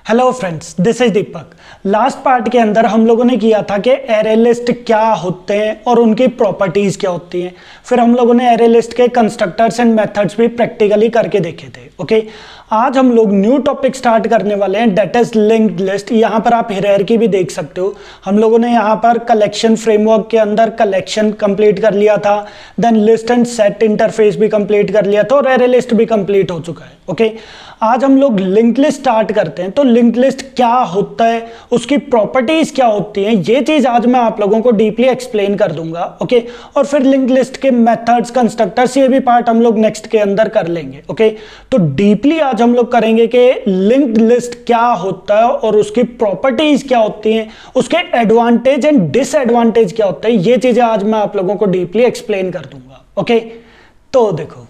Hello friends, this is Deepak. Last part के अंदर हम लोगों ने किया था कि एरे लिस्ट क्या होते हैं और उनकी प्रॉपर्टीज क्या होती हैं। फिर हम लोगों ने एरे लिस्ट के कंस्ट्रक्टर्स एंड मेथड्स भी प्रैक्टिकली करके देखे थे। ओके, आज हम लोग न्यू टॉपिक स्टार्ट करने वाले हैं, डेट इज लिंक्ड लिस्ट। यहाँ पर आप हायरार्की भी देख सकते हो। हम लोगों ने यहाँ पर कलेक्शन फ्रेमवर्क के अंदर कलेक्शन कंप्लीट कर लिया था, then list and set interface भी कंप्लीट कर लिया था और एरे लिस्ट भी कंप्लीट हो चुका है। ओके, आज हम लोग लिंक लिस्ट स्टार्ट करते हैं। तो लिंक लिस्ट क्या होता है, उसकी प्रॉपर्टीज क्या होती हैं, ये चीज आज मैं आप लोगों को डीपली एक्सप्लेन कर दूंगा। ओके, और फिर लिंक लिस्ट के मेथड्स, कंस्ट्रक्टर्स, ये भी पार्ट हम लोग नेक्स्ट के अंदर कर लेंगे। ओके, तो डीपली आज हम लोग करेंगे कि लिंक्ड लिस्ट क्या होता है और उसकी प्रॉपर्टीज क्या होती हैं, उसके एडवांटेज एंड डिसएडवांटेज क्या होता है, ये चीजें आज मैं आप लोगों को डीपली एक्सप्लेन कर दूंगा। ओके, तो देखो,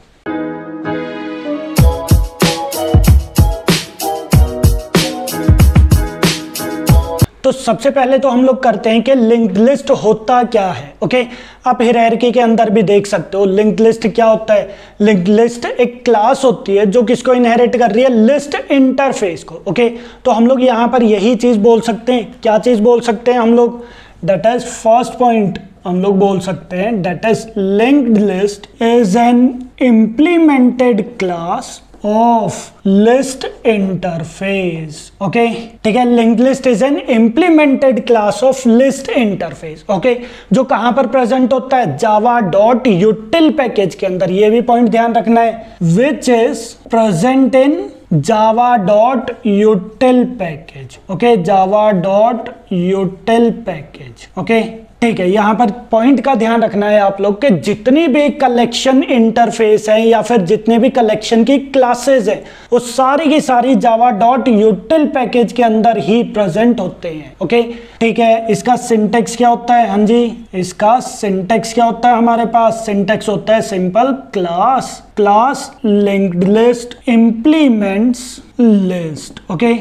तो सबसे पहले तो हम लोग करते हैं कि लिंक्ड लिस्ट होता क्या है। ओके, आप हायरार्की के अंदर भी देख सकते हो लिंक्ड लिस्ट क्या होता है। लिंक्ड लिस्ट एक क्लास होती है जो किसको इनहेरिट कर रही है, लिस्ट इंटरफेस को। ओके, तो हम लोग यहां पर यही चीज बोल सकते हैं। क्या चीज बोल सकते हैं हम लोग? दैट इज फर्स्ट पॉइंट हम लोग बोल सकते हैं, that is linked list is an implemented class of list interface. Okay, ठीक है, linked list is an implemented class of list interface. Okay, जो कहां पर प्रेजेंट होता है? java.util पैकेज के अंदर। ये भी पॉइंट ध्यान रखना है, which is present in java.util package. Okay, java.util package. Okay, ठीक है, यहां पर पॉइंट का ध्यान रखना है आप लोग के जितनी भी कलेक्शन इंटरफेस है या फिर जितने भी कलेक्शन की क्लासेस है वो सारी की सारी java.util पैकेज के अंदर ही प्रेजेंट होते हैं। ओके, ठीक है, इसका सिंटेक्स क्या होता है? हाँ जी, इसका सिंटेक्स क्या होता है? हमारे पास सिंटेक्स होता है simple, class linked list implements list. Okay,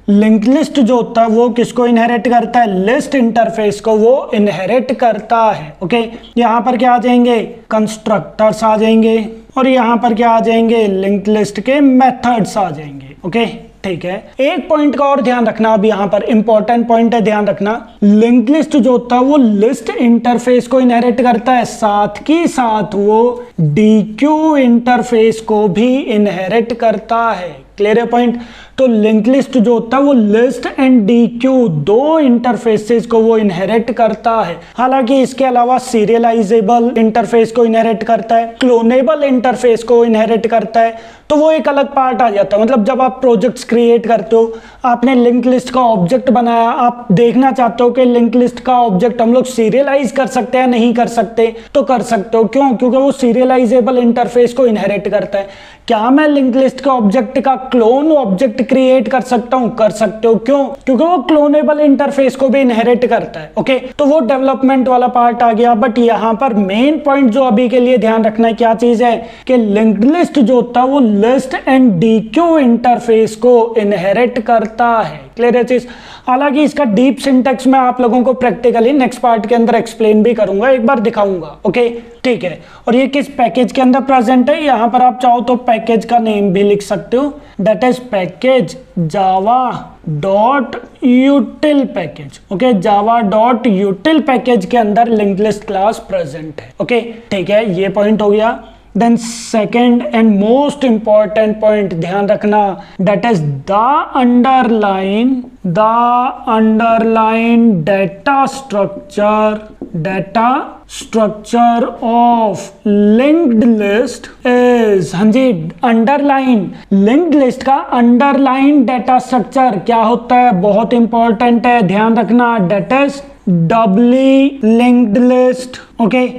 linked list जो होता है वो किसको इनहेरिट करता है? लिस्ट इंटरफेस को वो इनहेरिट करता है। ओके, यहाँ पर क्या आ जाएंगे? कंस्ट्रक्टर्स आ जाएंगे और यहाँ पर क्या आ जाएंगे? लिंक्ड लिस्ट के मेथड्स आ जाएंगे। ओके, ठीक है, एक पॉइंट का और ध्यान रखना, अब यहाँ पर इंपॉर्टेंट पॉइंट है, ध्यान रखना। लिंक्ड लिस्ट जो होता है वो लिस्ट इंटरफेस को इनहेरिट करता है, साथ की साथ वो डीक्यू इंटरफेस को भी इनहेरिट करता है। क्लियर है पॉइंट? तो लिंक लिस्ट जो होता है वो लिस्ट एंड डीक्यू दो इंटरफेसेस को वो इनहेरिट करता है। हालांकि इसके अलावा सीरियलाइजेबल इंटरफेस को इनहेरिट करता है, क्लोनेबल इंटरफेस को इनहेरिट करता है, तो वो एक अलग पार्ट आ जाता है। मतलब जब आप प्रोजेक्ट्स क्रिएट करते हो, आपने लिंक लिस्ट का ऑब्जेक्ट बनाया, आप देखना चाहते हो कि लिंक लिस्ट का ऑब्जेक्ट हम लोग सीरियलाइज कर सकते हैं, नहीं कर सकते, तो कर सकते हो। क्यों? क्योंकि वो सीरियलाइजेबल इंटरफेस को इनहेरिट करता है। क्या मैं लिंक लिस्ट के ऑब्जेक्ट का क्लोन ऑब्जेक्ट क्रिएट कर सकता हूं? कर सकते हो। क्यों? क्योंकि वो क्लोनेबल इंटरफेस को भी इनहेरिट करता है। ओके, तो वो डेवलपमेंट वाला पार्ट आ गया। बट यहां पर मेन पॉइंट जो अभी के लिए ध्यान रखना है, क्या चीज है कि लिंक्ड लिस्ट जो होता है वो लिस्ट एंड डीक्यू इंटरफेस को इनहेरिट करता है। क्लियर है चीज? हालांकि इसका डीप सिंटेक्स मैं आप लोगों को प्रैक्टिकली नेक्स्ट पार्ट के अंदर एक्सप्लेन भी करूंगा, एक बार दिखाऊंगा। ओके, ठीक है, और ये किस पैकेज के अंदर प्रेजेंट है? यहां पर आप चाहो तो पैकेज का नेम भी लिख सकते हो, that is package java.util package. Okay, java.util package के अंदर लिंक्ड लिस्ट क्लास प्रेजेंट है। ओके, ठीक है, ये पॉइंट हो गया। Then second and most important point ध्यान रखना, that is the underline data structure of linked list is, हाँ जी, अंडरलाइन लिंक्ड लिस्ट का अंडरलाइन डेटा स्ट्रक्चर क्या होता है? बहुत इंपॉर्टेंट है, ध्यान रखना, that is doubly linked list. Okay,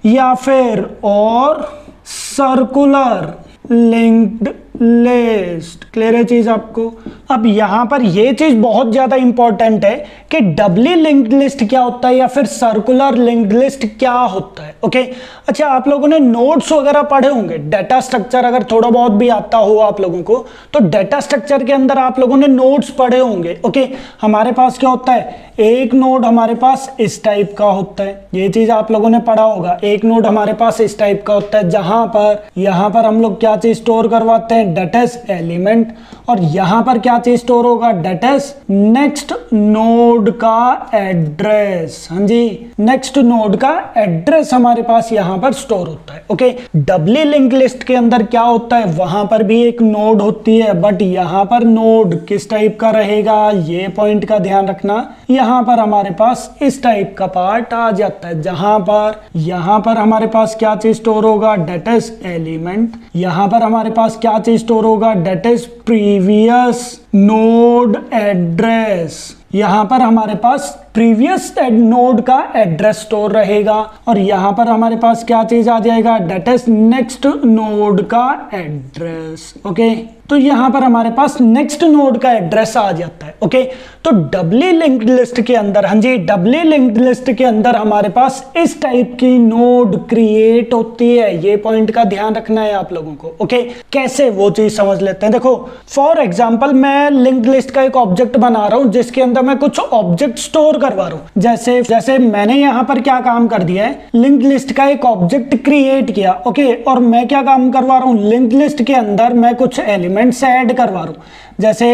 या फिर और सर्कुलर लिंक्ड लिस्ट। क्लियर है चीज आपको? अब यहां पर यह चीज बहुत ज्यादा इंपॉर्टेंट है कि डबली लिंक्ड लिस्ट क्या होता है या फिर सर्कुलर लिंक्ड लिस्ट क्या होता है। ओके, अच्छा, आप लोगों ने नोड्स वगैरह पढ़े होंगे, डेटा स्ट्रक्चर अगर थोड़ा बहुत भी आता हो आप लोगों को, तो डेटा स्ट्रक्चर के अंदर आप लोगों ने नोड्स पढ़े होंगे। ओके, हमारे पास क्या होता है? एक नोड हमारे पास इस टाइप का होता है, ये चीज आप लोगों ने पढ़ा होगा। एक नोड हमारे पास इस टाइप का होता है, जहां पर यहां पर हम लोग क्या चीज स्टोर करवाते हैं? हैं डेट इज एलिमेंट, और यहां पर क्या चीज स्टोर होगा, डेट इज नेक्स्ट नोड का एड्रेस। हाँ जी, नेक्स्ट नोड का एड्रेस हमारे पास यहां पर स्टोर होता है। ओके, डबली लिंक्ड लिस्ट के अंदर क्या होता है, वहां पर भी एक नोड होती है, बट यहां पर नोड किस टाइप का रहेगा, ये पॉइंट का ध्यान रखना। यहां पर हमारे पास इस टाइप का पार्ट आ जाता है, जहां पर यहां पर हमारे पास क्या चीज स्टोर होगा, डेट इज एलिमेंट। यहां पर हमारे पास क्या चीज स्टोर होगा, that is previous node address. यहां पर हमारे पास प्रीवियस नोड का एड्रेस स्टोर रहेगा, और यहां पर हमारे पास क्या चीज आ जाएगा, डेट इज नेक्स्ट नोड का एड्रेस। ओके, तो यहां पर हमारे पास नेक्स्ट नोड का एड्रेस आ जाता है। ओके, तो डबली लिंक्ड लिस्ट के अंदर, हाँ जी, डबली लिंक्ड लिस्ट के अंदर हमारे पास इस टाइप की नोड क्रिएट होती है। ये पॉइंट का ध्यान रखना है आप लोगों को। ओके, कैसे वो चीज समझ लेते हैं। देखो, फॉर एग्जांपल मैं लिंक्ड लिस्ट का एक ऑब्जेक्ट बना रहा हूं, जिसके अंदर मैं कुछ ऑब्जेक्ट स्टोर करवा रहा हूं। जैसे मैंने यहां पर क्या काम कर दिया है, लिंक्ड लिस्ट का एक ऑब्जेक्ट क्रिएट किया। ओके, और मैं क्या काम करवा रहा हूं, लिंक्ड लिस्ट के अंदर मैं कुछ एलिमेंट्स ऐड करवा रहा हूं। जैसे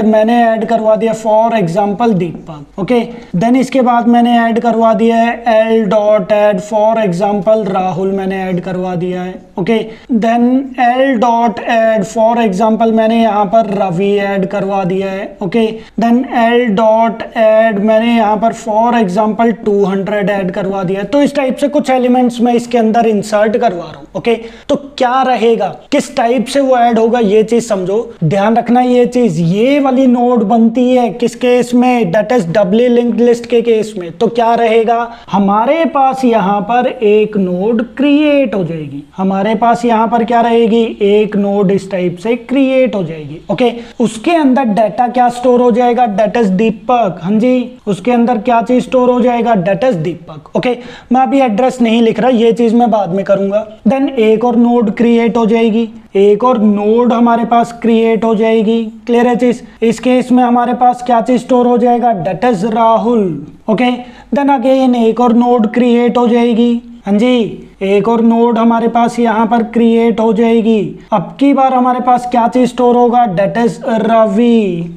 मैंने ऐड करवा दिया for example Deepak. Okay, then इसके बाद मैंने ऐड करवा दिया है L dot add for example Rahul, मैंने ऐड करवा दिया है। Okay, then L dot add for example मैंने यहाँ पर रवि ऐड करवा दिया है। Okay, then L dot add मैंने यहाँ पर फॉर एग्जांपल 200 ऐड करवा दिया है। तो इस टाइप से कुछ एलिमेंट्स मैं इसके अंदर इंसर्ट करवा रहा हूँ। ओके, तो क्या रहेगा, किस टाइप से वो ऐड होगा, ये चीज समझो, ध्यान रखना। ये चीज, ये वाली नोड बनती है किस केस में, date is doubly linked list के केस में। तो क्या रहेगा, हमारे पास यहां पर एक नोड क्रिएट हो जाएगी, हमारे पास यहां पर क्या रहेगी, एक नोड इस टाइप से क्रिएट हो जाएगी। ओके, उसके अंदर डाटा क्या स्टोर हो जाएगा, डेट इज दीपक। हाँ जी, उसके अंदर क्या चीज स्टोर हो जाएगा, डेट इज दीपक। ओके, मैं अभी एड्रेस नहीं लिख रहा, ये चीज मैं बाद में करूंगा। देन एक और नोड क्रिएट हो जाएगी, एक और नोड हमारे पास क्रिएट हो जाएगी। क्लियर है चीज। इस केस में हमारे पास क्या चीज स्टोर हो जाएगा, that is Rahul. Okay, then again एक और नोड क्रिएट हो जाएगी। हाँ जी, एक और नोड हमारे पास यहाँ पर क्रिएट हो जाएगी। अब की बार हमारे पास क्या चीज स्टोर होगा, डेट इज रवि।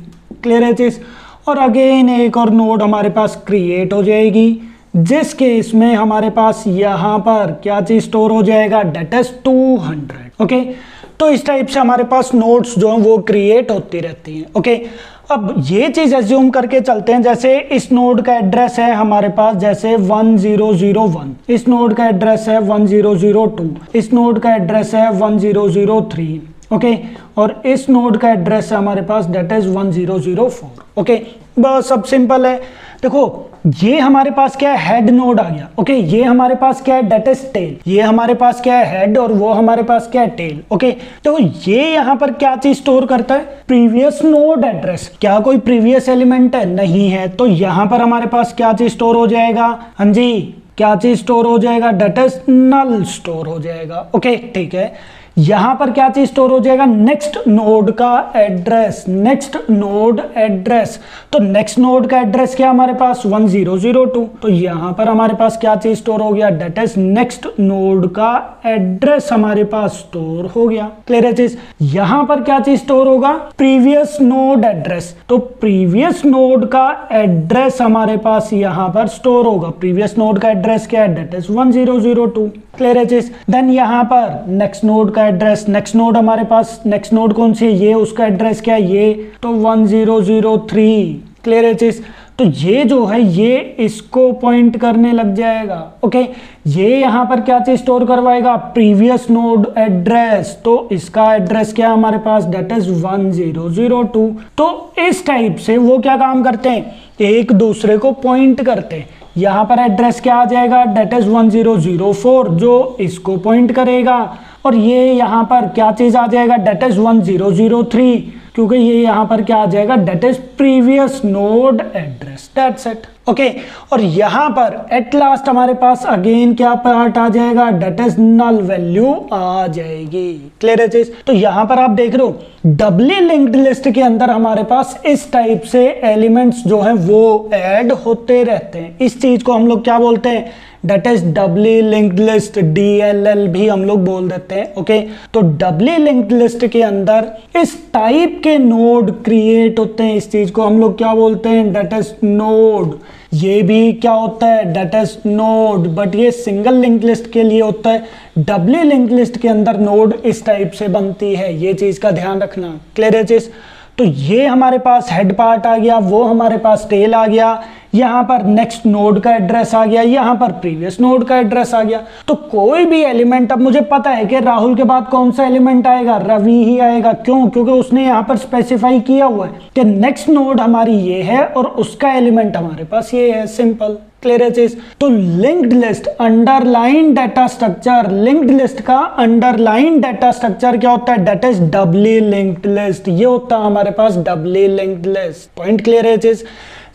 क्लियर है चीज। और अगेन एक और नोड हमारे पास क्रिएट हो जाएगी, जिस केस में हमारे पास यहाँ पर क्या चीज स्टोर हो जाएगा, डेट इज 200। ओके, तो इस टाइप से हमारे पास नोड्स जो हैं वो क्रिएट होती रहती हैं। ओके, अब ये चीज एज्यूम करके चलते हैं, जैसे इस नोड का एड्रेस है हमारे पास जैसे 1001, इस नोड का एड्रेस है 1002, इस नोड का एड्रेस है 1003। ओके, और इस नोड का एड्रेस है हमारे पास डेट इज 1004। ओके, बस सब सिंपल है। देखो, ये हमारे पास क्या है, हेड नोड आ गया। ओके, ये हमारे पास क्या है, डेट इज टेल। ये हमारे पास क्या है, हेड, और वो हमारे पास क्या है, टेल। ओके, तो ये यहाँ पर क्या चीज स्टोर करता है, प्रीवियस नोड एड्रेस। क्या कोई प्रीवियस एलिमेंट है, नहीं है, तो यहाँ पर हमारे पास क्या चीज स्टोर हो जाएगा, हाँ जी, क्या चीज स्टोर हो जाएगा, डेट इज नल स्टोर हो जाएगा। ओके, ठीक है। यहां पर क्या चीज स्टोर हो जाएगा, नेक्स्ट नोड का एड्रेस, नेक्स्ट नोड एड्रेस। तो नेक्स्ट नोड का एड्रेस क्या हमारे पास 1002, तो यहां पर हमारे पास क्या चीज स्टोर हो गया, डेट इज नेक्स्ट नोड का एड्रेस हमारे पास स्टोर हो गया। क्लियर है चीज। यहां पर क्या चीज स्टोर होगा, प्रीवियस नोड एड्रेस। तो प्रीवियस नोड का एड्रेस हमारे पास यहां पर स्टोर होगा। प्रीवियस नोड का एड्रेस क्या है, डेट इज 1002। क्लियर है चीज। देन यहां पर नेक्स्ट नोड का एड्रेस, नेक्स्ट नोड हमारे पास, नेक्स्ट नोड कौन सी है, ये उसका एड्रेस क्या है, ये तो 1003। क्लियर है चीज। तो ये जो है ये इसको पॉइंट करने लग जाएगा। ओके, ये यहां पर क्या चीज स्टोर करवाएगा, प्रीवियस नोड एड्रेस। तो इसका एड्रेस क्या है हमारे पास, डेट इज 1002। तो इस टाइप से वो क्या काम करते हैं, एक दूसरे को पॉइंट करते हैं। यहां पर एड्रेस क्या आ जाएगा, डेट इज 1004, जो इसको पॉइंट करेगा, और ये यहां पर क्या चीज आ जाएगा, डेट इज 1003, क्योंकि ये यहां पर क्या आ जाएगा, that is previous node address. That's it. Okay, और यहां पर एट लास्ट हमारे पास अगेन क्या पार्ट आ जाएगा, डेट इज नल वैल्यू आ जाएगी। क्लियर है चीज। तो यहां पर आप देख रहे हो डबली लिंक्ड लिस्ट के अंदर हमारे पास इस टाइप से एलिमेंट्स जो हैं वो ऐड होते रहते हैं। इस चीज को हम लोग क्या बोलते हैं, that is doubly linked list, DLL भी हम लोग बोल देते हैं। ओके, तो डबली लिंक्ड लिस्ट के अंदर इस टाइप के नोड क्रिएट होते हैं, इस चीज को हम लोग क्या बोलते हैं, दैट इज नोड। ये भी क्या होता है, दैट इज नोड, बट ये सिंगल लिंक्ड लिस्ट के लिए होता है। डबली लिंक्ड लिस्ट के अंदर नोड इस टाइप से बनती है, ये चीज का ध्यान रखना। क्लियर है चीज? तो ये हमारे पास हेड पार्ट आ गया, वो हमारे पास टेल आ गया, यहाँ पर नेक्स्ट नोड का एड्रेस आ गया, यहाँ पर प्रीवियस नोड का एड्रेस आ गया। तो कोई भी एलिमेंट, अब मुझे पता है कि राहुल के बाद कौन सा एलिमेंट आएगा, रवि ही आएगा। क्यों? क्योंकि उसने यहाँ पर स्पेसिफाई किया हुआ है कि नेक्स्ट नोड हमारी ये है और उसका एलिमेंट हमारे पास ये है। सिंपल। क्लियर है चीज? तो linked list underline data structure, linked list का अंडरलाइन डाटा स्ट्रक्चर क्या होता है, that is doubly linked list. ये होता है हमारे पास डबली लिंक्ड लिस्ट। पॉइंट क्लियर है चीज?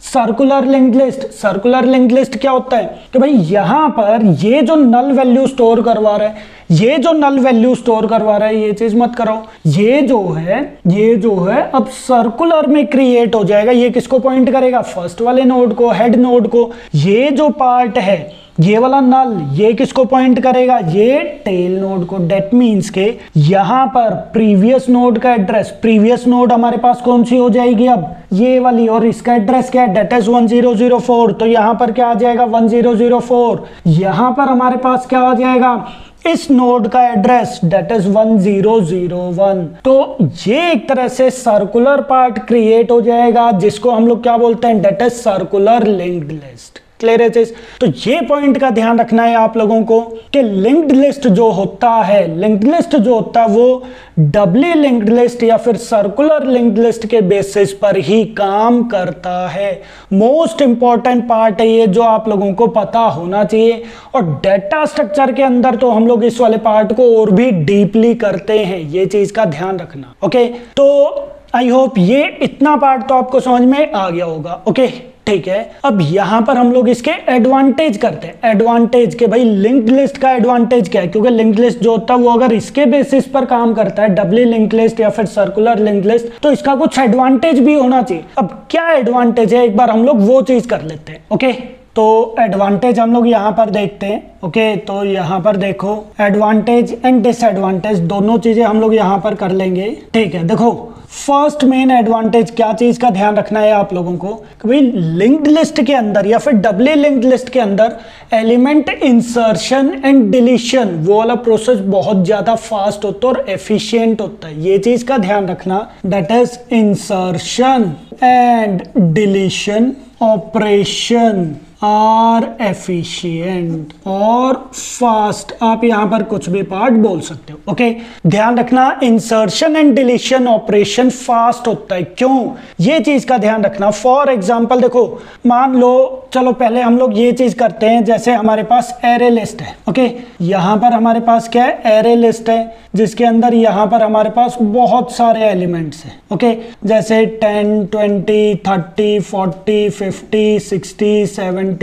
Circular linked list, circular linked list क्या होता है कि भाई यहां पर ये जो नल वैल्यू स्टोर करवा रहा है, ये जो नल वैल्यू स्टोर करवा रहा है, ये चीज मत करो, ये जो है अब सर्कुलर में क्रिएट हो जाएगा। ये किसको पॉइंट करेगा, फर्स्ट वाले नोड को, हेड नोड को। ये जो पार्ट है, ये वाला नल, ये किसको पॉइंट करेगा, ये टेल नोड को। डेट मीन्स के यहां पर प्रीवियस नोड का एड्रेस, प्रीवियस नोड हमारे पास कौन सी हो जाएगी, अब ये वाली, और इसका एड्रेस क्या है, डेट इज 1004। तो यहां पर क्या आ जाएगा, 1004। यहां पर हमारे पास क्या आ जाएगा, इस नोड का एड्रेस, डेट इज 1001। तो ये एक तरह से सर्कुलर पार्ट क्रिएट हो जाएगा, जिसको हम लोग क्या बोलते हैं, that is circular linked list. Clear है चीज? तो ये पॉइंट का ध्यान रखना है आप लोगों को कि लिंक्ड लिस्ट जो होता है, लिंक्ड लिस्ट जो होता है वो डबली लिंक्ड लिस्ट या फिर सर्कुलर लिंक्ड लिस्ट के बेसिस पर ही काम करता है। मोस्ट इंपॉर्टेंट पार्ट है ये, जो आप लोगों को पता होना चाहिए। और डेटा स्ट्रक्चर के अंदर तो हम लोग इस वाले पार्ट को और भी डीपली करते हैं, ये चीज का ध्यान रखना। ओके, तो आई होप ये इतना पार्ट तो आपको समझ में आ गया होगा। ओके, ठीक है। अब यहां पर हम लोग इसके एडवांटेज करते हैं। एडवांटेज के भाई लिंक्ड लिस्ट का एडवांटेज क्या है, क्योंकि लिंक्ड लिस्ट जो होता है वो अगर इसके बेसिस पर काम करता है, डबली लिंक्ड लिस्ट या फिर सर्कुलर लिंक्ड लिस्ट, तो इसका कुछ एडवांटेज भी होना चाहिए। अब क्या एडवांटेज है, एक बार हम लोग वो चीज कर लेते हैं। ओके, तो एडवांटेज हम लोग यहाँ पर देखते हैं। ओके, तो यहाँ पर देखो एडवांटेज एंड डिसएडवांटेज दोनों चीजें हम लोग यहाँ पर कर लेंगे। ठीक है, देखो फर्स्ट मेन एडवांटेज क्या चीज का ध्यान रखना है आप लोगों को कि भाई लिंक्ड लिस्ट के अंदर या फिर डबली लिंक्ड लिस्ट के अंदर एलिमेंट इंसर्शन एंड डिलीशन, वो वाला प्रोसेस बहुत ज्यादा फास्ट होता है और एफिशिएंट होता है। ये चीज का ध्यान रखना, that is insertion and deletion operation are efficient और फास्ट। आप यहां पर कुछ भी पार्ट बोल सकते हो। ओके, ध्यान रखना insertion and deletion operation fast होता है। क्यों, ये चीज का ध्यान रखना। फॉर एग्जांपल देखो, मान लो, चलो पहले हम लोग ये चीज करते हैं, जैसे हमारे पास एरे लिस्ट है। ओके, यहां पर हमारे पास क्या है, एरे लिस्ट है, जिसके अंदर यहां पर हमारे पास बहुत सारे एलिमेंट्स हैं। ओके, जैसे 10, 20, 30, 40, 50, 60, 70,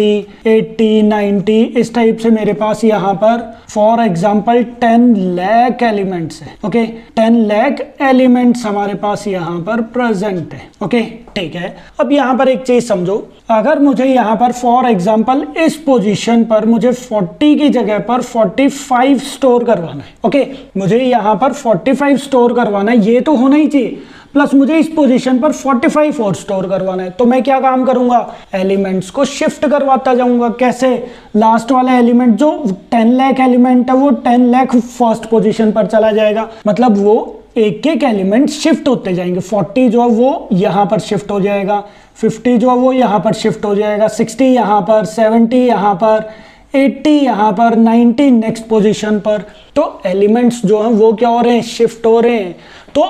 80, 90, इस टाइप से मेरे पास यहाँ पर फॉर एग्जाम्पल 10 लाख एलिमेंट्स है। ओके, 10 लाख एलिमेंट्स हमारे पास यहाँ पर प्रेजेंट है। ओके, ठीक है। अब यहाँ पर एक चीज समझो, अगर मुझे यहाँ पर फॉर एग्जाम्पल इस पोजीशन पर मुझे 40 की जगह पर 45 स्टोर करवाना है। ओके, मुझे यहाँ पर 45 स्टोर करवाना है, ये तो होना ही चाहिए, प्लस मुझे इस पोजीशन पर 45 और स्टोर करवाना है। तो मैं क्या काम करूंगा, एलिमेंट्स को शिफ्ट करवाता जाऊंगा। कैसे, लास्ट वाला एलिमेंट जो 10 लाख एलिमेंट है वो 10 लाख फर्स्ट पोजीशन पर चला जाएगा, मतलब वो एक एक एलिमेंट शिफ्ट होते जाएंगे। 40 जो है वो यहाँ पर शिफ्ट हो जाएगा, 50 जो है वो यहाँ पर शिफ्ट हो जाएगा, 60 यहाँ पर, 70 यहाँ पर, 80 यहाँ पर, 90 नेक्स्ट पोजीशन पर। तो एलिमेंट्स जो हैं वो क्या हो रहे हैं, शिफ्ट हो रहे हैं। तो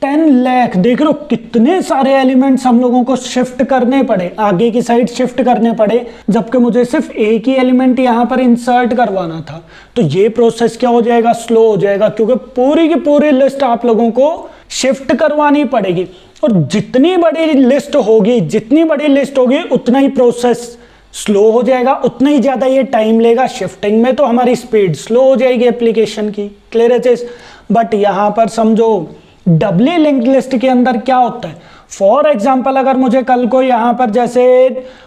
10 लाख देख लो कितने सारे एलिमेंट्स हम लोगों को शिफ्ट करने पड़े, आगे की साइड शिफ्ट करने पड़े, जबकि मुझे सिर्फ एक ही एलिमेंट यहाँ पर इंसर्ट करवाना था। तो ये प्रोसेस क्या हो जाएगा, स्लो हो जाएगा, क्योंकि पूरी की पूरी लिस्ट आप लोगों को शिफ्ट करवानी पड़ेगी। और जितनी बड़ी लिस्ट होगी उतना ही प्रोसेस स्लो हो जाएगा, उतना ही ज्यादा ये टाइम लेगा शिफ्टिंग में, तो हमारी स्पीड स्लो हो जाएगी एप्लीकेशन की। क्लियर है चीज? बट यहां पर समझो डबली लिंक्ड लिस्ट के अंदर क्या होता है, फॉर एग्जांपल अगर मुझे कल को यहां पर जैसे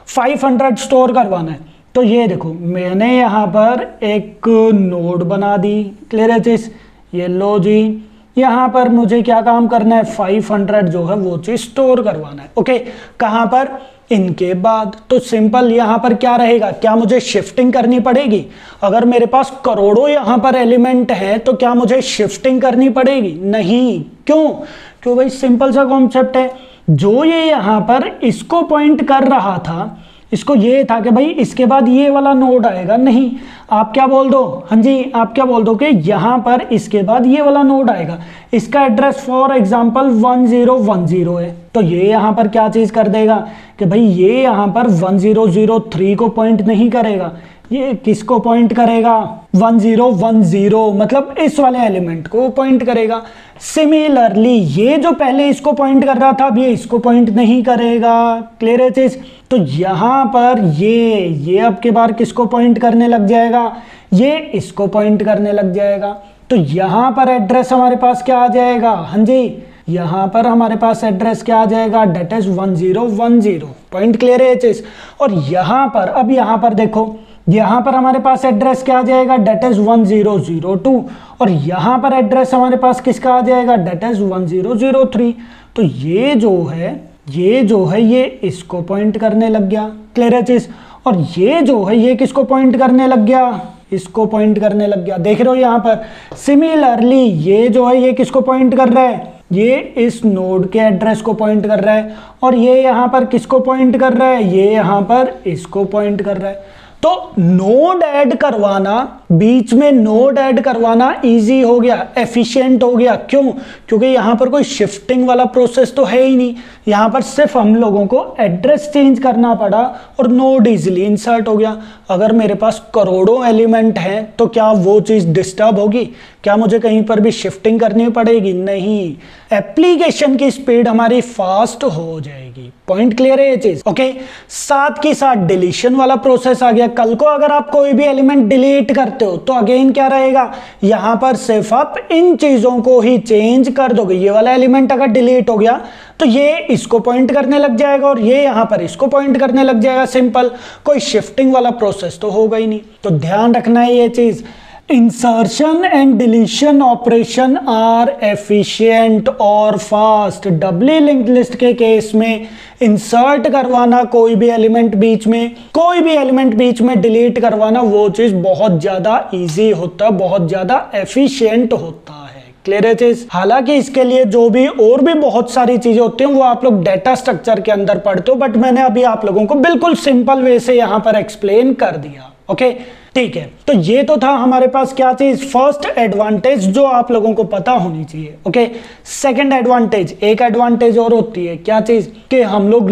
500 स्टोर करवाना है, तो ये देखो मैंने यहाँ पर एक नोड बना दी, क्लियर है चीज। ये लो जी, यहाँ पर मुझे क्या काम करना है, 500 जो है वो चीज स्टोर करवाना है। ओके, कहाँ पर, इनके बाद। तो सिंपल यहाँ पर क्या रहेगा, क्या मुझे शिफ्टिंग करनी पड़ेगी? अगर मेरे पास करोड़ों यहाँ पर एलिमेंट है तो क्या मुझे शिफ्टिंग करनी पड़ेगी? नहीं। क्यों भाई, सिंपल सा कॉन्सेप्ट है। जो ये यहाँ पर इसको पॉइंट कर रहा था, इसको ये था कि भाई इसके बाद ये वाला नोड आएगा, नहीं। आप क्या बोल दो, हाँ जी, आप क्या बोल दो कि यहाँ पर इसके बाद ये वाला नोड आएगा, इसका एड्रेस फॉर एग्जांपल 1010 है, तो ये यहाँ पर क्या चीज कर देगा कि भाई ये यहाँ पर 1003 को पॉइंट नहीं करेगा, ये किसको पॉइंट करेगा, 1010, मतलब इस वाले एलिमेंट को पॉइंट करेगा। सिमिलरली ये जो पहले इसको पॉइंट कर रहा था, अब ये इसको पॉइंट नहीं करेगा, क्लियर है चीज। तो यहाँ पर ये अब के बार किसको पॉइंट करने लग जाएगा, ये इसको पॉइंट करने लग जाएगा। तो यहाँ पर एड्रेस हमारे पास क्या आ जाएगा, हाँ जी, यहाँ पर हमारे पास एड्रेस क्या आ जाएगा, डेट इज 1010, पॉइंट क्लियर है चीज। और यहाँ पर, अब यहाँ पर देखो, यहाँ पर हमारे पास एड्रेस क्या आ जाएगा, डेट इज 1002, और यहाँ पर एड्रेस हमारे पास किसका आ जाएगा, डेट इज 1003। तो ये जो है ये इसको पॉइंट करने लग गया, क्लियर है चीज। और ये जो है ये किसको पॉइंट करने लग गया, इसको पॉइंट करने लग गया, देख रहे हो यहाँ पर। सिमिलरली ये जो है ये किसको पॉइंट कर रहा है, ये इस नोड के एड्रेस को पॉइंट कर रहा है, और ये यहाँ पर किसको पॉइंट कर रहा है, ये यहाँ पर इसको पॉइंट कर रहा है। तो नोड ऐड करवाना, बीच में नोड ऐड करवाना इजी हो गया, एफिशिएंट हो गया। क्यों? क्योंकि यहाँ पर कोई शिफ्टिंग वाला प्रोसेस तो है ही नहीं, यहाँ पर सिर्फ हम लोगों को एड्रेस चेंज करना पड़ा और नोड इजीली इंसर्ट हो गया। अगर मेरे पास करोड़ों एलिमेंट हैं तो क्या वो चीज़ डिस्टर्ब होगी? क्या मुझे कहीं पर भी शिफ्टिंग करनी पड़ेगी? नहीं, एप्लीकेशन की स्पीड हमारी फास्ट हो जाएगी। पॉइंट क्लियर है ये चीज? ओके, साथ के साथ डिलीशन वाला प्रोसेस आ गया। कल को अगर आप कोई भी एलिमेंट डिलीट करते हो तो अगेन क्या रहेगा, यहां पर सिर्फ आप इन चीजों को ही चेंज कर दोगे। ये वाला एलिमेंट अगर डिलीट हो गया तो ये इसको पॉइंट करने लग जाएगा और ये यहां पर इसको पॉइंट करने लग जाएगा। सिंपल, कोई शिफ्टिंग वाला प्रोसेस तो होगा ही नहीं। तो ध्यान रखना है ये चीज, insertion and deletion operation are efficient और फास्ट। डबली लिंक्ड लिस्ट के केस में इंसर्ट करवाना कोई भी एलिमेंट बीच में डिलीट करवाना, वो चीज बहुत ज्यादा इजी होता है, बहुत ज्यादा एफिशिएंट होता है। क्लियर है चीज? हालांकि इसके लिए जो भी और भी बहुत सारी चीजें होती हैं वो आप लोग डेटा स्ट्रक्चर के अंदर पढ़ते हो, बट मैंने अभी आप लोगों को बिल्कुल सिंपल वे से यहां पर एक्सप्लेन कर दिया। ओके, ठीक है। तो ये तो था हमारे पास क्या चीज, फर्स्ट एडवांटेज जो आप लोगों को पता होनी चाहिए। ओके, सेकंड एडवांटेज, एक एडवांटेज और होती है, क्या चीज, कि हम लोग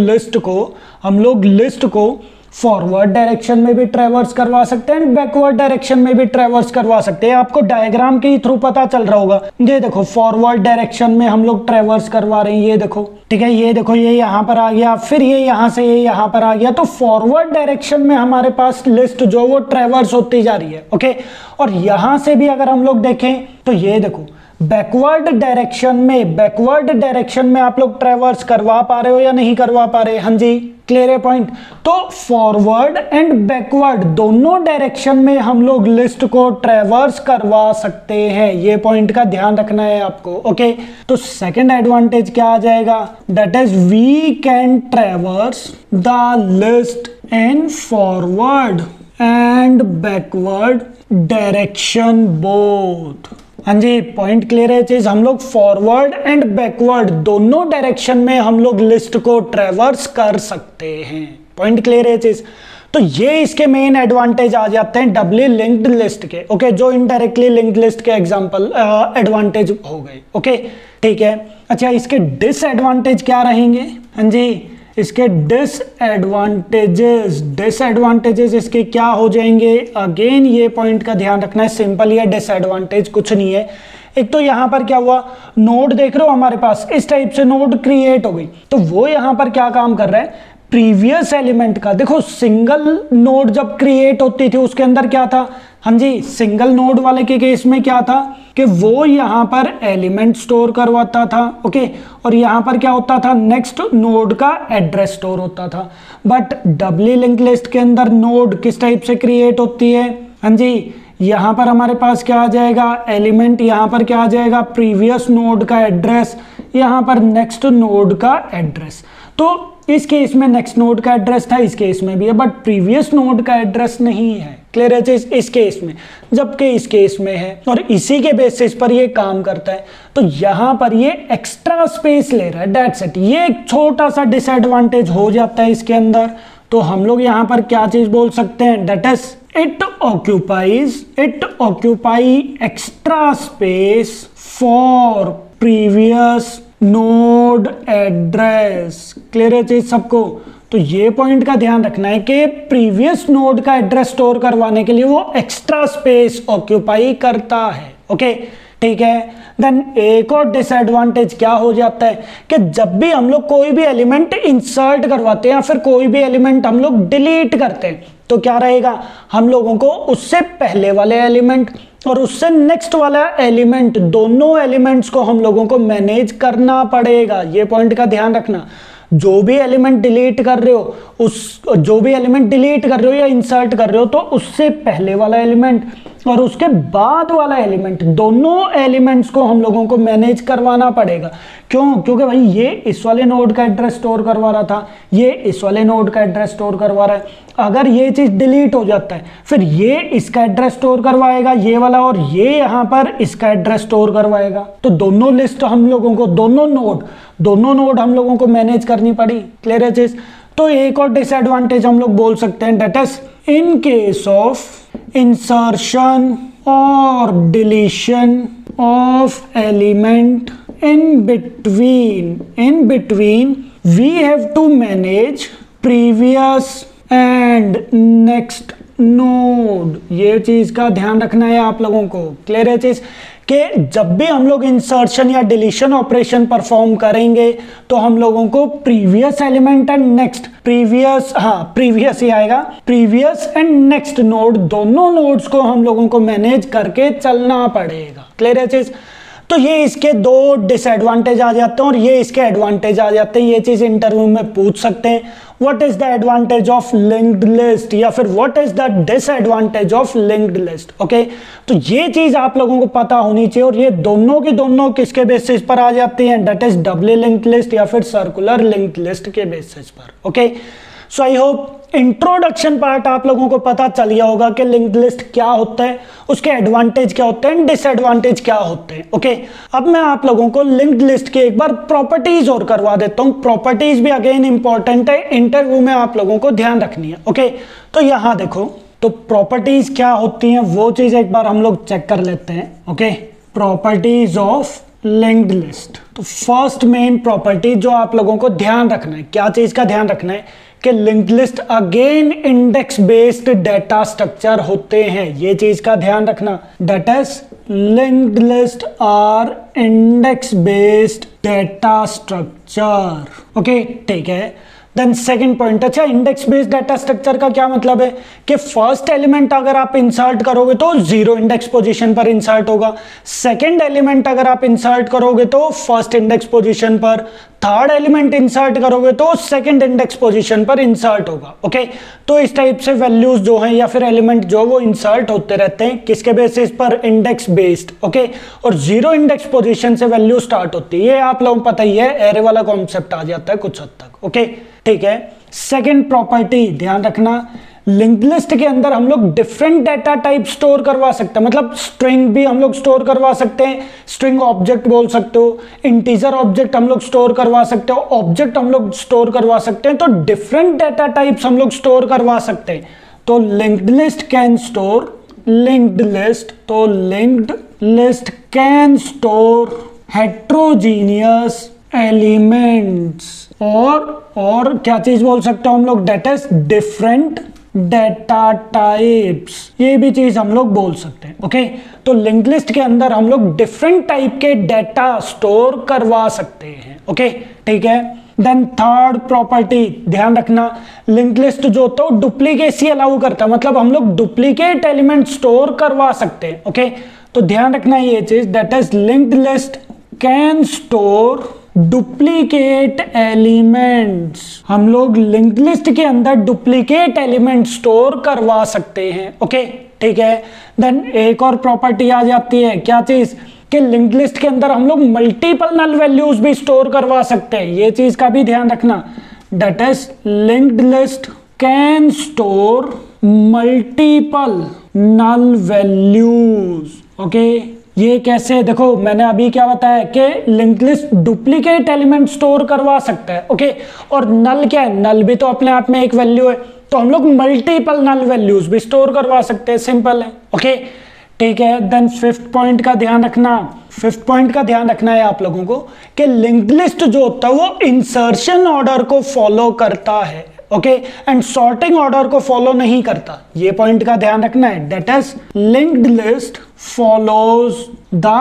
लिस्ट को फॉरवर्ड डायरेक्शन में भी ट्रेवर्स करवा सकते हैं, बैकवर्ड डायरेक्शन में भी ट्रेवर्स करवा सकते हैं। आपको डायग्राम के थ्रू पता चल रहा होगा। ये देखो, फॉरवर्ड डायरेक्शन में हम लोग ट्रेवर्स करवा रहे हैं, ये देखो, ठीक है, ये देखो, ये यहाँ पर आ गया, फिर ये यहाँ से ये यहाँ पर आ गया। तो फॉरवर्ड डायरेक्शन में हमारे पास लिस्ट जो वो ट्रेवर्स होती जा रही है। ओके, और यहाँ से भी अगर हम लोग देखें तो ये देखो, बैकवर्ड डायरेक्शन में आप लोग ट्रेवर्स करवा पा रहे हो या नहीं करवा पा रहे? हाँ जी, क्लियर है पॉइंट। तो फॉरवर्ड एंड बैकवर्ड दोनों डायरेक्शन में हम लोग लिस्ट को ट्रेवर्स करवा सकते हैं, ये पॉइंट का ध्यान रखना है आपको। ओके, तो सेकंड एडवांटेज क्या आ जाएगा, that is we can traverse the list in forward and backward direction both. हाँ जी, पॉइंट क्लियर है चीज। हम लोग फॉरवर्ड एंड बैकवर्ड दोनों डायरेक्शन में हम लोग लिस्ट को ट्रेवर्स कर सकते हैं। पॉइंट क्लियर है चीज। तो ये इसके मेन एडवांटेज आ जाते हैं डबली लिंक्ड लिस्ट के। ओके, जो इनडायरेक्टली लिंक्ड लिस्ट के एग्जांपल एडवांटेज हो गए। ओके, ठीक है। अच्छा, इसके डिसएडवांटेज क्या रहेंगे? हाँ जी, इसके डिसएडवांटेजेस इसके क्या हो जाएंगे? अगेन ये पॉइंट का ध्यान रखना है, सिंपल ये डिसएडवांटेज कुछ नहीं है। एक तो यहां पर क्या हुआ, नोड देख रहे हो हमारे पास इस टाइप से नोड क्रिएट हो गई, तो वो यहां पर क्या काम कर रहा है, प्रीवियस एलिमेंट का। देखो, सिंगल नोड जब क्रिएट होती थी उसके अंदर क्या था, हाँ जी, सिंगल नोड वाले के केस में क्या था, कि वो यहाँ पर एलिमेंट स्टोर करवाता था, ओके, और यहाँ पर क्या होता था, नेक्स्ट नोड का एड्रेस स्टोर होता था। बट डबली लिंक लिस्ट के अंदर नोड किस टाइप से क्रिएट होती है, हाँ जी, यहाँ पर हमारे पास क्या आ जाएगा, एलिमेंट, यहाँ पर क्या आ जाएगा, प्रीवियस नोड का एड्रेस, यहाँ पर नेक्स्ट नोड का एड्रेस। तो इस केस में नेक्स्ट नोड का एड्रेस था, इस केस में भी है, बट प्रीवियस नोड का एड्रेस नहीं है। क्लियर है चीज, इस केस में, जबकि इस केस में है, और इसी के बेसिस पर ये काम करता है। तो यहां पर ये एक्स्ट्रा स्पेस ले रहा है, दैट्स इट। ये एक छोटा सा डिसएडवांटेज हो जाता है इसके अंदर। तो हम लोग यहां पर क्या चीज बोल सकते हैं, that is it occupy extra space for previous node address. Clear है चीज सबको। तो ये पॉइंट का ध्यान रखना है कि प्रीवियस नोड का एड्रेस स्टोर करवाने के लिए वो एक्स्ट्रा स्पेस ऑक्यूपाई करता है, ओके, ठीक है। देन एक और डिसएडवांटेज क्या हो जाता है कि जब भी हम लोग कोई भी एलिमेंट इंसर्ट करवाते हैं या फिर कोई भी एलिमेंट हम लोग डिलीट करते हैं, तो क्या रहेगा, हम लोगों को उससे पहले वाले एलिमेंट और उससे नेक्स्ट वाला एलिमेंट, दोनों एलिमेंट्स को हम लोगों को मैनेज करना पड़ेगा। ये पॉइंट का ध्यान रखना। जो भी एलिमेंट डिलीट कर रहे हो या इंसर्ट कर रहे हो, तो उससे पहले वाला एलिमेंट और उसके बाद वाला एलिमेंट, दोनों एलिमेंट्स को हम लोगों को मैनेज करवाना पड़ेगा। क्यों? क्योंकि भाई ये इस वाले नोड का एड्रेस स्टोर करवा रहा था, ये इस वाले नोड का एड्रेस स्टोर करवा रहा है। अगर ये चीज डिलीट हो जाता है, फिर ये इसका एड्रेस स्टोर करवाएगा, ये वाला, और ये यहां पर इसका एड्रेस स्टोर करवाएगा। तो दोनों लिस्ट हम लोगों को, दोनों नोड हम लोगों को मैनेज करनी पड़ी। क्लियर है चीज। तो एक और डिसएडवांटेज हम लोग बोल सकते हैं, that is in case of insertion और deletion of element in between we have to manage previous and next node। ये चीज का ध्यान रखना है आप लोगों को। क्लियर है चीज कि जब भी हम लोग इंसर्शन या डिलीशन ऑपरेशन परफॉर्म करेंगे, तो हम लोगों को previous element and next, previous ही आएगा, प्रीवियस एंड नेक्स्ट नोड, दोनों नोड्स को हम लोगों को मैनेज करके चलना पड़ेगा। क्लियर है चीज। तो ये इसके दो डिसएडवांटेज आ जाते हैं और ये इसके एडवांटेज आ जाते हैं। ये चीज इंटरव्यू में पूछ सकते हैं, what is the advantage of linked list, या फिर what is the disadvantage of linked list. Okay, तो ये चीज आप लोगों को पता होनी चाहिए। और ये दोनों की दोनों किसके बेसिस पर आ जाती हैं, that is doubly linked list या फिर सर्कुलर लिंक्ड लिस्ट के बेसिस पर। Okay, so I hope introduction part आप लोगों को पता चल गया होगा कि लिंक्ड लिस्ट क्या होता है, उसके एडवांटेज क्या होते हैं, डिसएडवांटेज क्या होते हैं। ओके, अब मैं आप लोगों को लिंक्ड लिस्ट के एक बार प्रॉपर्टीज और करवा देता हूं। प्रॉपर्टीज भी अगेन इंपॉर्टेंट है, इंटरव्यू में आप लोगों को ध्यान रखनी है। ओके, तो यहां देखो, तो प्रॉपर्टीज क्या होती हैं वो चीज एक बार हम लोग चेक कर लेते हैं। Okay, properties of linked list. तो फर्स्ट मेन प्रॉपर्टी जो आप लोगों को ध्यान रखना है, क्या चीज का ध्यान रखना है कि linked list again index based data structure होते हैं। ये चीज का ध्यान रखना, that is linked list are index based data structure. Okay, ठीक है। देन सेकंड पॉइंट, अच्छा, इंडेक्स बेस्ड डाटा स्ट्रक्चर का क्या मतलब है कि फर्स्ट एलिमेंट अगर आप इंसर्ट करोगे तो 0 इंडेक्स पोजीशन पर इंसर्ट होगा, सेकंड एलिमेंट अगर आप इंसर्ट करोगे तो फर्स्ट इंडेक्स पोजीशन पर, थर्ड एलिमेंट इंसर्ट करोगे तो सेकंड इंडेक्स पोजीशन पर इंसर्ट होगा। ओके, तो इस टाइप से वैल्यूज जो हैं या फिर एलिमेंट जो वो इंसर्ट होते रहते हैं, किसके बेसिस पर, इंडेक्स बेस्ड। ओके, और 0 इंडेक्स पोजीशन से वैल्यू स्टार्ट होती है। ये आप लोगों को पता ही है, एरे वाला कॉन्सेप्ट आ जाता है कुछ हद तक। ओके, ठीक है। सेकंड प्रॉपर्टी ध्यान रखना, लिंक्ड लिस्ट के अंदर हम लोग डिफरेंट डाटा टाइप स्टोर करवा सकते हैं, मतलब स्ट्रिंग भी हम लोग स्टोर करवा सकते हैं, स्ट्रिंग ऑब्जेक्ट बोल सकते हो, इंटीजर ऑब्जेक्ट हम लोग स्टोर करवा सकते हो, ऑब्जेक्ट हम लोग स्टोर करवा सकते हैं। तो डिफरेंट डाटा टाइप्स हम लोग स्टोर करवा सकते हैं। तो linked list can store, linked list, तो linked list can store heterogeneous elements, और क्या चीज बोल सकते हो हम लोग, that is different data types. ये भी चीज हम लोग बोल सकते हैं। ओके, तो लिंक्ड लिस्ट के अंदर हम लोग डिफरेंट टाइप के डाटा स्टोर करवा सकते हैं। ओके, ठीक है। देन थर्ड प्रॉपर्टी ध्यान रखना, लिंक्ड लिस्ट जो होता है डुप्लीकेसी अलाउ करता है, मतलब हम लोग डुप्लीकेट एलिमेंट स्टोर करवा सकते हैं। ओके, तो ध्यान रखना ये चीज, that is linked list can store duplicate elements. हम लोग लिंक्ड लिस्ट के अंदर डुप्लीकेट एलिमेंट स्टोर करवा सकते हैं। ओके ठीक है। देन एक और प्रॉपर्टी आ जाती है, क्या चीज, कि लिंक्ड लिस्ट के अंदर हम लोग मल्टीपल नल वैल्यूज भी स्टोर करवा सकते हैं। ये चीज का भी ध्यान रखना, that is linked list can store multiple null values. Okay ये कैसे, देखो मैंने अभी क्या बताया कि linked list duplicate element store करवा सकता है। ओके और नल क्या है, नल भी तो अपने आप में एक वैल्यू है, तो हम लोग मल्टीपल नल वैल्यूज भी स्टोर करवा सकते हैं, सिंपल है। ओके ठीक है। देन फिफ्थ पॉइंट का ध्यान रखना, फिफ्थ पॉइंट का ध्यान रखना है आप लोगों को कि लिंक्ड लिस्ट जो होता है वो इंसर्शन ऑर्डर को फॉलो करता है। ओके एंड सॉर्टिंग ऑर्डर को फॉलो नहीं करता, ये पॉइंट का ध्यान रखना है। That is linked list follows the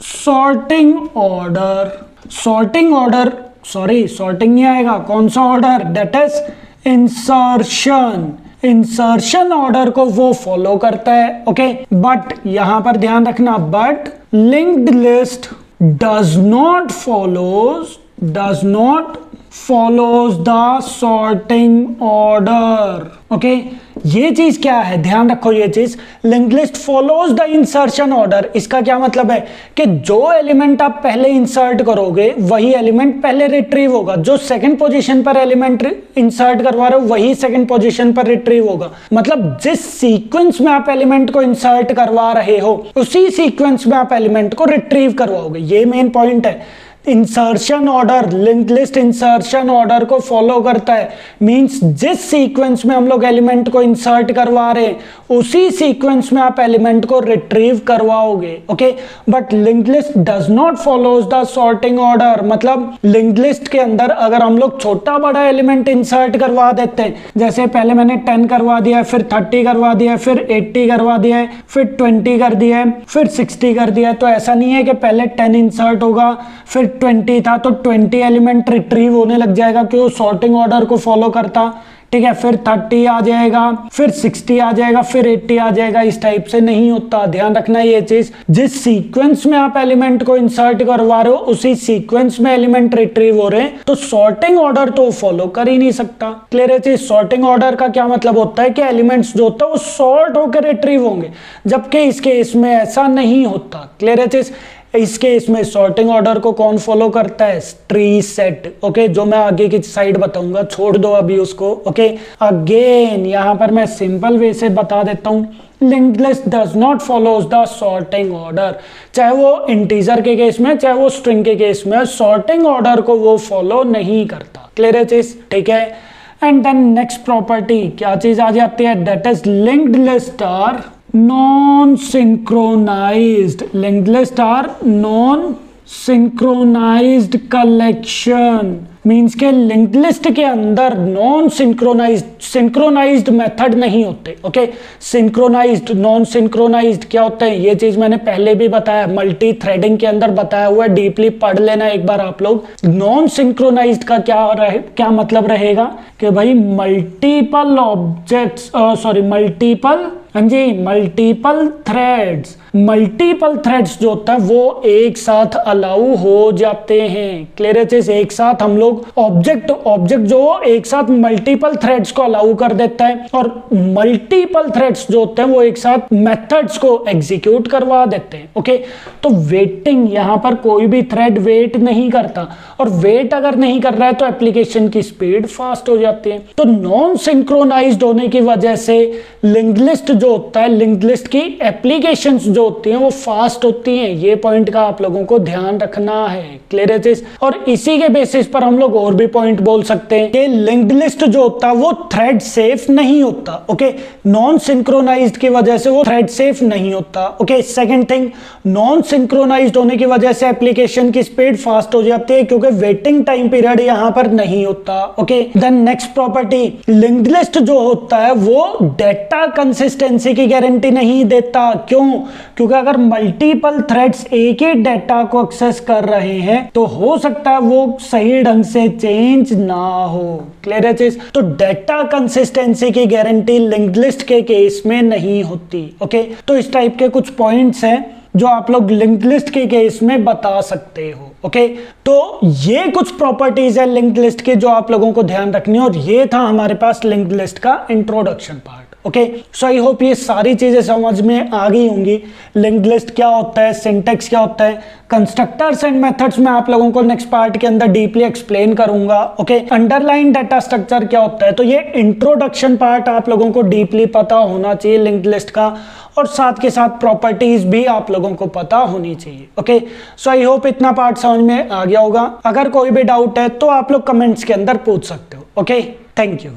sorting order, sorting order, sorry sorting नहीं आएगा, कौन सा order, that is insertion, insertion order को वो फॉलो करता है। ओके बट यहां पर ध्यान रखना, but linked list does not follows the sorting order। Okay ये चीज क्या है, ध्यान रखो ये चीज, linked list follows the insertion order. इसका क्या मतलब है कि जो एलिमेंट आप पहले इंसर्ट करोगे वही एलिमेंट पहले रिट्रीव होगा, जो सेकंड पोजीशन पर एलिमेंट इंसर्ट करवा रहे हो वही सेकंड पोजीशन पर रिट्रीव होगा। मतलब जिस सीक्वेंस में आप एलिमेंट को इंसर्ट करवा रहे हो उसी सीक्वेंस में आप एलिमेंट को रिट्रीव करवाओगे, ये मेन पॉइंट है। Insertion order, linked list insertion order को फॉलो करता है, मींस जिस सीक्वेंस में हम लोग एलिमेंट को इंसर्ट करवा रहे हैं उसी सीक्वेंस में आप एलिमेंट को रिट्रीव करवाओगे। Okay but linked list does not follows the sorting order. मतलब लिंक्ड लिस्ट के अंदर अगर हम लोग छोटा बड़ा एलिमेंट इंसर्ट करवा देते हैं, जैसे पहले मैंने 10 करवा दिया, फिर 30 करवा दिया, फिर 80 करवा दिया, फिर 20 कर दिया, फिर 60 कर दिया, तो ऐसा नहीं है कि पहले 10 इंसर्ट होगा फिर 20 था तो 20 एलिमेंट रिट्रीव होने लग जाएगा कि वो सॉर्टिंग ऑर्डर को फॉलो करता। ठीक है, फिर 30 आ जाएगा, फिर 60 आ जाएगा, फिर 80 आ जाएगा, इस टाइप से नहीं होता। ध्यान रखना ये चीज, जिस सीक्वेंस में आप एलिमेंट को इंसर्ट करवा रहे हो उसी सीक्वेंस में एलिमेंट रिट्रीव हो रहे हैं, तो सॉर्टिंग ऑर्डर तो फॉलो कर ही नहीं सकता। क्लियर है चीज। सॉर्टिंग ऑर्डर का क्या मतलब होता है कि एलिमेंट्स जो होता है वो सॉर्ट होकर रिट्रीव होंगे, जबकि इसके इसमें ऐसा नहीं होता। क्लियर है चीज। इसके इसमें सॉर्टिंग ऑर्डर को कौन फॉलो करता है, ट्री सेट। ओके जो मैं आगे की साइड बताऊंगा, छोड़ दो अभी उसको। ओके अगेन यहां पर मैं सिंपल वे से बता देता हूं, linked list does not follows the sorting order. चाहे वो इंटीजर के केस में चाहे वो स्ट्रिंग के केस में, सॉर्टिंग ऑर्डर को वो फॉलो नहीं करता। क्लियर है चीज। ठीक है। एंड देन नेक्स्ट प्रॉपर्टी क्या चीज आ जाती है, that is linked list are non synchronized, linked list are non synchronized collection, means के लिंक्ड लिस्ट के अंदर नॉन सिंक्रोनाइज्ड मेथड नहीं होते। ओके सिंक्रोनाइज्ड नॉन सिंक्रोनाइज्ड क्या होता है, ये चीज मैंने पहले भी बताया, मल्टी थ्रेडिंग के अंदर बताया हुआ है, डीपली पढ़ लेना एक बार आप लोग। नॉन सिंक्रोनाइज्ड का क्या मतलब रहेगा कि भाई मल्टीपल ऑब्जेक्ट्स, सॉरी मल्टीपल, हाँ जी मल्टीपल थ्रेड्स, मल्टीपल थ्रेड्स जो होता है वो एक साथ अलाउ हो जाते हैं। क्लियर है चीज। एक साथ हम लोग ऑब्जेक्ट जो एक साथ मल्टीपल थ्रेड्स को अलाउ कर देता है, और मल्टीपल थ्रेड्स जो होते हैं वो एक साथ मेथड्स को एग्जीक्यूट करवा देते हैं। ओके तो वेटिंग, यहां पर कोई भी थ्रेड वेट नहीं करता, और वेट अगर नहीं कर रहा है तो एप्लीकेशन की स्पीड फास्ट हो जाती है। तो नॉन सिंक्रोनाइज्ड होने की वजह से लिंक्ड लिस्ट जो होता है, लिंक्ड लिस्ट की एप्लीकेशंस जो होती हैं वो फास्ट होती हैं। ये पॉइंट का आप लोगों को ध्यान रखना है। क्लियर है चीज। और इसी के बेसिस पर हम लोग और भी पॉइंट बोल सकते हैं कि लिंक्ड लिस्ट जो होता है वो थ्रेड सेफ नहीं होता। ओके नॉन सिंक्रोनाइज्ड की वजह से वो थ्रेड सेफ नहीं होता। Okay second thing, non synchronized होने की वजह से एप्लीकेशन की स्पीड फास्ट हो जाती है क्योंकि वेटिंग टाइम पीरियड यहां पर नहीं होता। Okay then next property, linked list जो होता है वो डेटा कंसिस्टेंसी की गारंटी नहीं देता। क्यों? क्योंकि अगर मल्टीपल थ्रेड्स एक ही डेटा को एक्सेस कर रहे हैं तो हो सकता है वो सही ढंग से चेंज ना हो। क्लियर है चीज। तो डेटा कंसिस्टेंसी की गारंटी लिंक्ड लिस्ट के केस में नहीं होती। ओके तो इस टाइप के कुछ पॉइंट्स हैं जो आप लोग लिंक्ड लिस्ट के केस में बता सकते हो। ओके, तो ये कुछ प्रॉपर्टीज है लिंक्ड लिस्ट के जो आप लोगों को ध्यान रखनी है, और ये था हमारे पास लिंक्ड लिस्ट का introduction part. Okay, so I hope ये सारी चीजें समझ में आ गई होंगी। लिंक्ड लिस्ट क्या होता है, सिंटेक्स क्या होता है, कंस्ट्रक्टर्स एंड मेथड्स मैं आप लोगों को नेक्स्ट पार्ट के अंदर डीपली एक्सप्लेन करूंगा। ओके, अंडरलाइन डाटा स्ट्रक्चर क्या होता है, तो ये इंट्रोडक्शन पार्ट आप लोगों को डीपली पता होना चाहिए लिंक्ड लिस्ट का, और साथ के साथ प्रॉपर्टीज भी आप लोगों को पता होनी चाहिए। ओके, सो आई होप इतना पार्ट समझ में आ गया होगा। अगर कोई भी डाउट है तो आप लोग कमेंट्स के अंदर पूछ सकते हो। Okay, thank you.